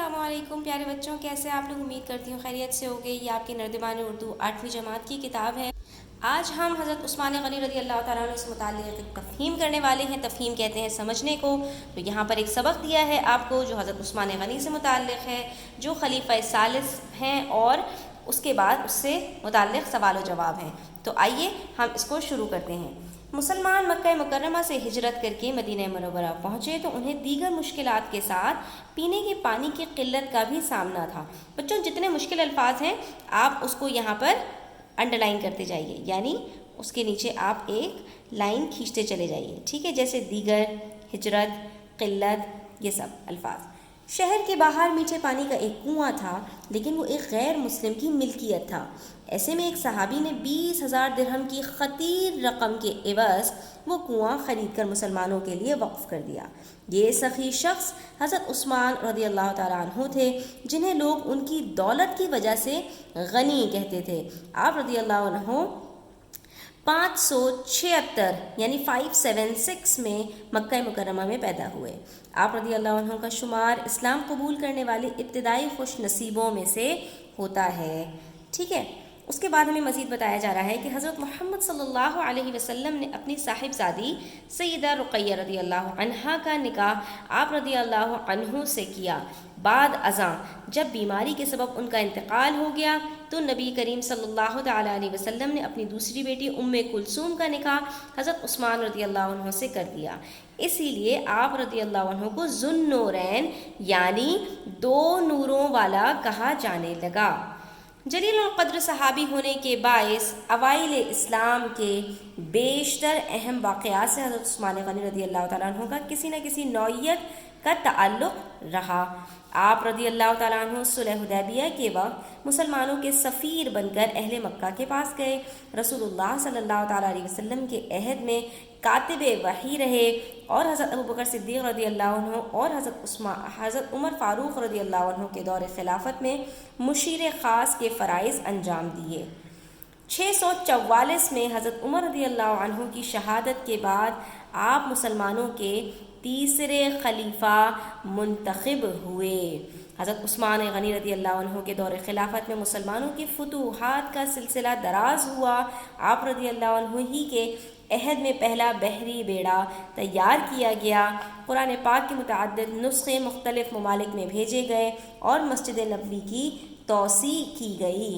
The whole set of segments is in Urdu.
السلام علیکم پیارے بچوں، کیسے آپ لوگ؟ امید کرتی ہوں خیریت سے ہوگے۔ یہ آپ کی نردبان اردو 8ویں جماعت کی کتاب ہے۔ آج ہم حضرت عثمان غنی رضی اللہ تعالیٰ عنہ سے متعلق تفہیم کرنے والے ہیں۔ تفہیم کہتے ہیں سمجھنے کو۔ تو یہاں پر ایک سبق دیا ہے آپ کو جو حضرت عثمان غنی سے متعلق ہے، جو خلیفہ ثالث ہیں، اور اس کے بعد اس سے متعلق سوال و جواب ہیں۔ تو آئیے ہم اس کو شروع کرتے ہیں۔ مسلمان مکہ مکرمہ سے ہجرت کر کے مدینہ منورہ پہنچے تو انہیں دیگر مشکلات کے ساتھ پینے کے پانی کی قلت کا بھی سامنا تھا۔ بچوں، جتنے مشکل الفاظ ہیں آپ اس کو یہاں پر انڈر لائن کرتے جائیے، یعنی اس کے نیچے آپ ایک لائن کھینچتے چلے جائیے، ٹھیک ہے؟ جیسے دیگر، ہجرت، قلت، یہ سب الفاظ۔ شہر کے باہر میٹھے پانی کا ایک کنواں تھا، لیکن وہ ایک غیر مسلم کی ملکیت تھا۔ ایسے میں ایک صحابی نے 20,000 درہم کی خطیر رقم کے عوض وہ کنواں خرید کر مسلمانوں کے لیے وقف کر دیا۔ یہ سخی شخص حضرت عثمان رضی اللہ تعالیٰ عنہ تھے، جنہیں لوگ ان کی دولت کی وجہ سے غنی کہتے تھے۔ آپ رضی اللہ عنہ 576 یعنی 576 میں مکہ مکرمہ میں پیدا ہوئے۔ آپ رضی اللہ عنہ کا شمار اسلام قبول کرنے والے ابتدائی خوش نصیبوں میں سے ہوتا ہے، ٹھیک ہے؟ اس کے بعد ہمیں مزید بتایا جا رہا ہے کہ حضرت محمد صلی اللہ علیہ وسلم نے اپنی صاحبزادی سیدہ رقیہ رضی اللہ عنہا کا نکاح آپ رضی اللہ عنہ سے کیا۔ بعد ازاں جب بیماری کے سبب ان کا انتقال ہو گیا تو نبی کریم صلی اللہ تعالیٰ علیہ وسلم نے اپنی دوسری بیٹی ام کلثوم کا نکاح حضرت عثمان رضی اللہ عنہ سے کر دیا۔ اسی لیے آپ رضی اللہ عنہ کو ذو النورین یعنی دو نوروں والا کہا جانے لگا۔ جلیل القدر صحابی ہونے کے باعث اوائل اسلام کے بیشتر اہم واقعات سے حضرت عثمان غنی رضی اللہ تعالیٰ عنہ کا کسی نہ کسی نوعیت کا تعلق رہا۔ آپ رضی اللہ تعالیٰ عنہ صلح حدیبیہ کے وقت مسلمانوں کے سفیر بن کر اہل مکہ کے پاس گئے۔ رسول اللہ صلی اللہ تعالیٰ علیہ وسلم کے عہد میں کاتب وحی رہے، اور حضرت ابوبکر صدیق رضی اللہ عنہ اور حضرت عمر فاروق رضی اللہ عنہ کے دور خلافت میں مشیر خاص کے فرائض انجام دیے۔ 644 میں حضرت عمر رضی اللہ عنہ کی شہادت کے بعد آپ مسلمانوں کے تیسرے خلیفہ منتخب ہوئے۔ حضرت عثمان غنی رضی اللہ عنہ کے دور خلافت میں مسلمانوں کی فتوحات کا سلسلہ دراز ہوا۔ آپ رضی اللہ عنہ ہی کے عہد میں پہلا بحری بیڑا تیار کیا گیا۔ قرآن پاک کے متعدد نسخے مختلف ممالک میں بھیجے گئے اور مسجد نبوی کی توسیع کی گئی۔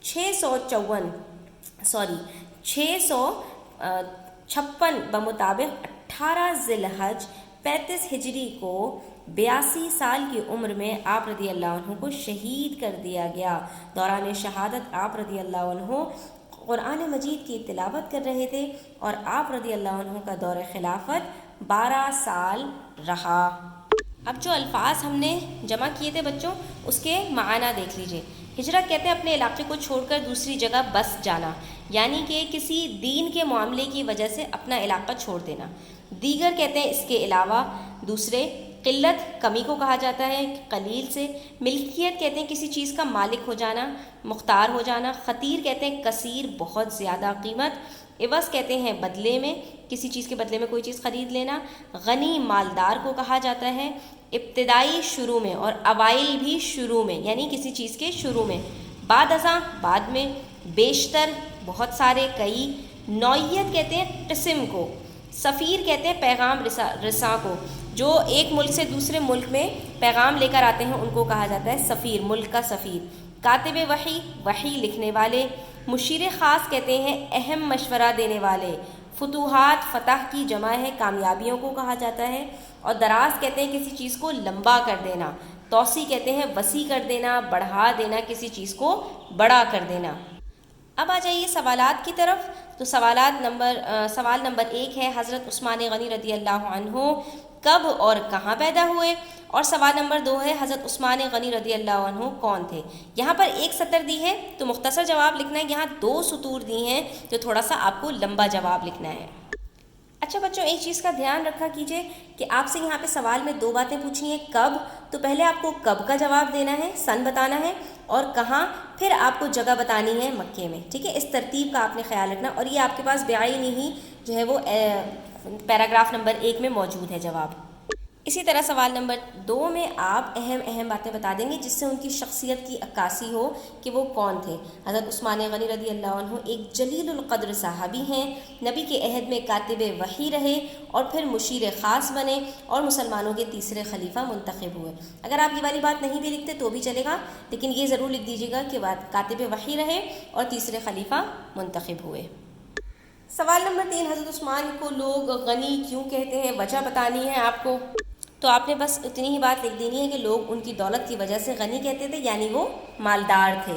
656 بمطابق 18 ذی الحج 35 ہجری کو 82 سال کی عمر میں آپ رضی اللہ عنہ کو شہید کر دیا گیا۔ دوران شہادت آپ رضی اللہ عنہ قرآن مجید کی تلاوت کر رہے تھے، اور آپ رضی اللہ عنہ کا دور خلافت 12 سال رہا۔ اب جو الفاظ ہم نے جمع کیے تھے بچوں، اس کے معنی دیکھ لیجئے۔ ہجرت کہتے ہیں اپنے علاقے کو چھوڑ کر دوسری جگہ بس جانا، یعنی کہ کسی دین کے معاملے کی وجہ سے اپنا علاقہ چھوڑ دینا۔ دیگر کہتے ہیں اس کے علاوہ دوسرے۔ قلت کمی کو کہا جاتا ہے قلیل سے۔ ملکیت کہتے ہیں کسی چیز کا مالک ہو جانا، مختار ہو جانا۔ خطیر کہتے ہیں کثیر، بہت زیادہ قیمت۔ عوض کہتے ہیں بدلے میں، کسی چیز کے بدلے میں کوئی چیز خرید لینا۔ غنی مالدار کو کہا جاتا ہے۔ ابتدائی شروع میں، اور اوائل بھی شروع میں، یعنی کسی چیز کے شروع میں۔ بعد ازاں بعد میں۔ بیشتر بہت سارے، کئی۔ نوعیت کہتے ہیں قسم کو۔ سفیر کہتے ہیں پیغام رساں کو، جو ایک ملک سے دوسرے ملک میں پیغام لے کر آتے ہیں ان کو کہا جاتا ہے سفیر، ملک کا سفیر۔ کاتب وحی، وحی لکھنے والے۔ مشیر خاص کہتے ہیں اہم مشورہ دینے والے۔ فتوحات، فتح کی جمع ہے، کامیابیوں کو کہا جاتا ہے۔ اور دراز کہتے ہیں کسی چیز کو لمبا کر دینا۔ توسیع کہتے ہیں وسیع کر دینا، بڑھا دینا، کسی چیز کو بڑا کر دینا۔ اب آ جائیے سوالات کی طرف۔ تو سوال نمبر 1 ہے حضرت عثمان غنی رضی اللہ عنہ کب اور کہاں پیدا ہوئے؟ اور سوال نمبر 2 ہے حضرت عثمان غنی رضی اللہ عنہ کون تھے؟ یہاں پر ایک سطر دی ہے تو مختصر جواب لکھنا ہے، یہاں 2 سطور دی ہیں تو تھوڑا سا آپ کو لمبا جواب لکھنا ہے۔ اچھا بچوں، ایک چیز کا دھیان رکھا کیجئے کہ آپ سے یہاں پہ سوال میں 2 باتیں پوچھی ہیں۔ کب، تو پہلے آپ کو کب کا جواب دینا ہے، سن بتانا ہے، اور کہاں، پھر آپ کو جگہ بتانی ہے مکے میں، ٹھیک ہے؟ اس ترتیب کا آپ نے خیال رکھنا، اور یہ آپ کے پاس بعینی ہی جو ہے وہ پیراگراف نمبر 1 میں موجود ہے جواب۔ اسی طرح سوال نمبر 2 میں آپ اہم باتیں بتا دیں گے جس سے ان کی شخصیت کی عکاسی ہو کہ وہ کون تھے۔ حضرت عثمان غنی رضی اللہ عنہ ایک جلیل القدر صحابی ہیں، نبی کے عہد میں کاتب وحی رہے اور پھر مشیر خاص بنے اور مسلمانوں کے تیسرے خلیفہ منتخب ہوئے۔ اگر آپ یہ والی بات نہیں بھی لکھتے تو بھی چلے گا، لیکن یہ ضرور لکھ دیجیے گا کہ کاتب وحی رہے اور تیسرے خلیفہ منتخب ہوئے۔ سوال نمبر 3، حضرت عثمان کو لوگ غنی کیوں کہتے ہیں، وجہ بتانی ہے آپ کو، تو آپ نے بس اتنی ہی بات لکھ دینی ہے کہ لوگ ان کی دولت کی وجہ سے غنی کہتے تھے، یعنی وہ مالدار تھے،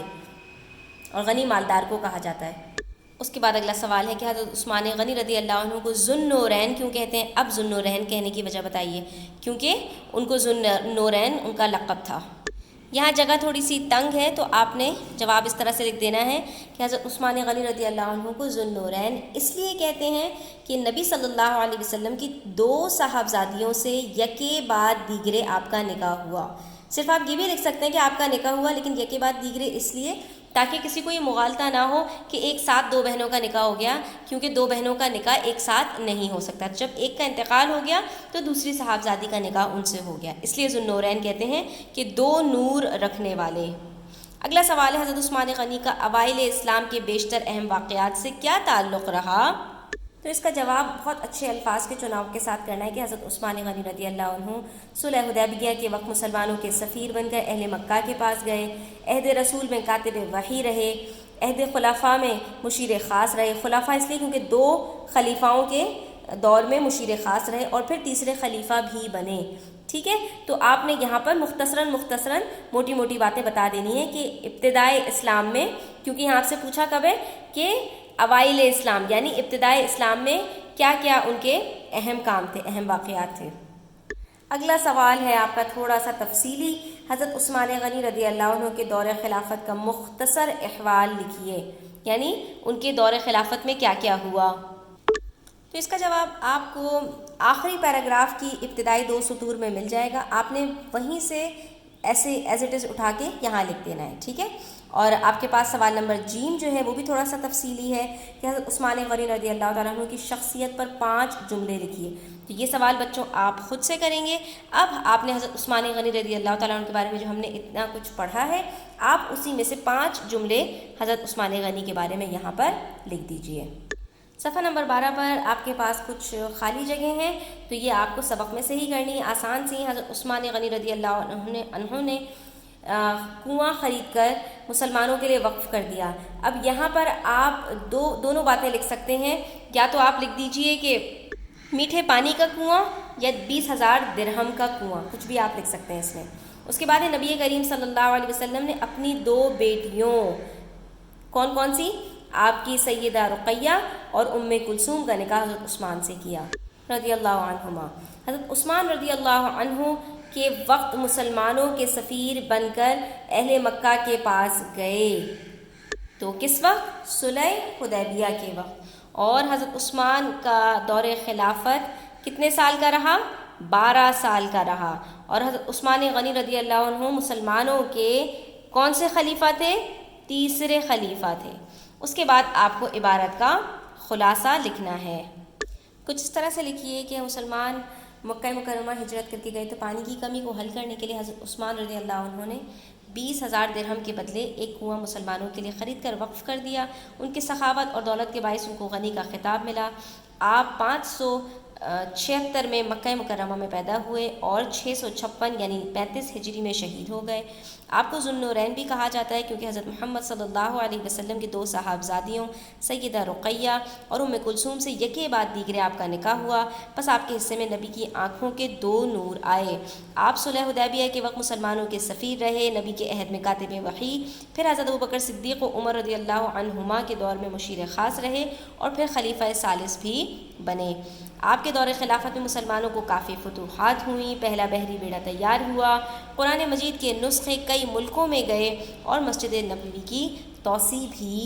اور غنی مالدار کو کہا جاتا ہے۔ اس کے بعد اگلا سوال ہے کہ حضرت عثمان غنی رضی اللہ عنہ کو ذو النورین کیوں کہتے ہیں؟ اب ذو النورین کہنے کی وجہ بتائیے۔ کیونکہ ان کو ذو النورین ان کا لقب تھا۔ یہاں جگہ تھوڑی سی تنگ ہے تو آپ نے جواب اس طرح سے لکھ دینا ہے کہ حضرت عثمان غنی رضی اللہ عنہ کو ذو النورین اس لیے کہتے ہیں کہ نبی صلی اللہ علیہ وسلم کی 2 صاحبزادیوں سے یکے بعد دیگرے آپ کا نکاح ہوا۔ صرف آپ یہ بھی لکھ سکتے ہیں کہ آپ کا نکاح ہوا، لیکن یکے بعد دیگرے اس لیے تاکہ کسی کو یہ مغالطہ نہ ہو کہ ایک ساتھ 2 بہنوں کا نکاح ہو گیا، کیونکہ 2 بہنوں کا نکاح ایک ساتھ نہیں ہو سکتا۔ جب ایک کا انتقال ہو گیا تو دوسری صاحبزادی کا نکاح ان سے ہو گیا، اس لیے ذو النورین کہتے ہیں کہ 2 نور رکھنے والے۔ اگلا سوال ہے حضرت عثمان غنی کا اوائل اسلام کے بیشتر اہم واقعات سے کیا تعلق رہا؟ تو اس کا جواب بہت اچھے الفاظ کے چناؤ کے ساتھ کرنا ہے کہ حضرت عثمان غنی رضی اللہ عنہ صلح حدیبیہ کے وقت مسلمانوں کے سفیر بن کر اہل مکہ کے پاس گئے، عہد رسول میں کاتب وحی رہے، عہد خلفاء میں مشیر خاص رہے۔ خلفاء اس لیے کیونکہ 2 خلیفاؤں کے دور میں مشیر خاص رہے اور پھر تیسرے خلیفہ بھی بنے۔ ٹھیک ہے، تو آپ نے یہاں پر مختصراً موٹی موٹی باتیں بتا دینی ہے کہ ابتدائے اسلام میں، کیونکہ یہاں آپ سے پوچھا کب ہے کہ اوائل اسلام یعنی ابتدائے اسلام میں کیا کیا ان کے اہم کام تھے، اہم واقعات تھے۔ اگلا سوال ہے آپ کا تھوڑا سا تفصیلی، حضرت عثمان غنی رضی اللہ عنہ کے دور خلافت کا مختصر احوال لکھیے، یعنی ان کے دور خلافت میں کیا کیا ہوا۔ تو اس کا جواب آپ کو آخری پیراگراف کی ابتدائی 2 سطور میں مل جائے گا، آپ نے وہیں سے ایسے ایز اٹ از اٹھا کے یہاں لکھ دینا ہے۔ ٹھیک ہے، اور آپ کے پاس سوال نمبر ج جو ہے وہ بھی تھوڑا سا تفصیلی ہے کہ حضرت عثمان غنی رضی اللہ تعالیٰ عنہ کی شخصیت پر 5 جملے لکھیے۔ تو یہ سوال بچوں آپ خود سے کریں گے۔ اب آپ نے حضرت عثمان غنی رضی اللہ تعالیٰ عنہ کے بارے میں جو ہم نے اتنا کچھ پڑھا ہے، آپ اسی میں سے 5 جملے حضرت عثمان غنی کے بارے میں یہاں پر لکھ دیجئے۔ صفحہ نمبر 12 پر آپ کے پاس کچھ خالی جگہ ہیں، تو یہ آپ کو سبق میں سے ہی کرنی ہے، آسان سی۔ حضرت عثمان غنی رضی اللہ عنہ نے کنواں خرید کر مسلمانوں کے لیے وقف کر دیا۔ اب یہاں پر آپ دونوں باتیں لکھ سکتے ہیں، یا تو آپ لکھ دیجئے کہ میٹھے پانی کا کنواں یا 20,000 درہم کا کنواں، کچھ بھی آپ لکھ سکتے ہیں اس میں۔ اس کے بعد نبی کریم صلی اللہ علیہ وسلم نے اپنی 2 بیٹیوں کون سی؟ آپ کی سیدہ رقیہ اور ام کلثوم کا نکاح حضرت عثمان سے کیا رضی اللہ عنہما۔ حضرت عثمان رضی اللہ عنہ کے وقت مسلمانوں کے سفیر بن کر اہل مکہ کے پاس گئے، تو کس وقت؟ صلح حدیبیہ کے وقت۔ اور حضرت عثمان کا دور خلافت کتنے سال کا رہا؟ 12 سال کا رہا۔ اور حضرت عثمان غنی رضی اللہ عنہ مسلمانوں کے کون سے خلیفہ تھے؟ تیسرے خلیفہ تھے۔ اس کے بعد آپ کو عبارت کا خلاصہ لکھنا ہے۔ کچھ اس طرح سے لکھیے کہ مسلمان مکہ مکرمہ ہجرت کر کے گئے تو پانی کی کمی کو حل کرنے کے لیے حضرت عثمان رضی اللہ عنہ نے 20,000 درہم کے بدلے ایک کنواں مسلمانوں کے لیے خرید کر وقف کر دیا۔ ان کی سخاوت اور دولت کے باعث ان کو غنی کا خطاب ملا۔ آپ 576 میں مکہ مکرمہ میں پیدا ہوئے اور 656 یعنی 35 ہجری میں شہید ہو گئے۔ آپ کو ذو النورین بھی کہا جاتا ہے کیونکہ حضرت محمد صلی اللہ علیہ وسلم کی 2 صاحبزادیوں سیدہ رقیہ اور ام کلثوم سے یکے بعد دیگرے آپ کا نکاح ہوا، بس آپ کے حصے میں نبی کی آنکھوں کے 2 نور آئے۔ آپ صلح حدیبیہ کے وقت مسلمانوں کے سفیر رہے، نبی کے عہد میں کاتب وحی، پھر حضرت ابوبکر صدیق و عمر رضی اللہ عنہما کے دور میں مشیر خاص رہے اور پھر خلیفہ ثالث بھی بنے۔ آپ کے دور خلافت میں مسلمانوں کو کافی فتوحات ہوئیں، پہلا بحری بیڑا تیار ہوا، قرآن مجید کے نسخے کئی ملکوں میں گئے اور مسجد نبوی کی توسیع بھی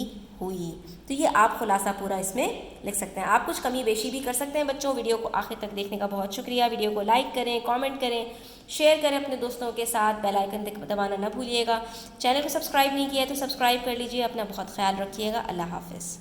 ہوئی۔ تو یہ آپ خلاصہ پورا اس میں لکھ سکتے ہیں۔ آپ کچھ کمی بیشی بھی کر سکتے ہیں بچوں۔ ویڈیو کو آخر تک دیکھنے کا بہت شکریہ۔ ویڈیو کو لائک کریں، کامنٹ کریں، شیئر کریں اپنے دوستوں کے ساتھ، بیل آئیکن دبانا نہ بھولیے گا۔ چینل کو سبسکرائب نہیں کیا ہے تو سبسکرائب کر لیجئے۔ اپنا بہت خیال رکھیے گا۔ اللہ حافظ۔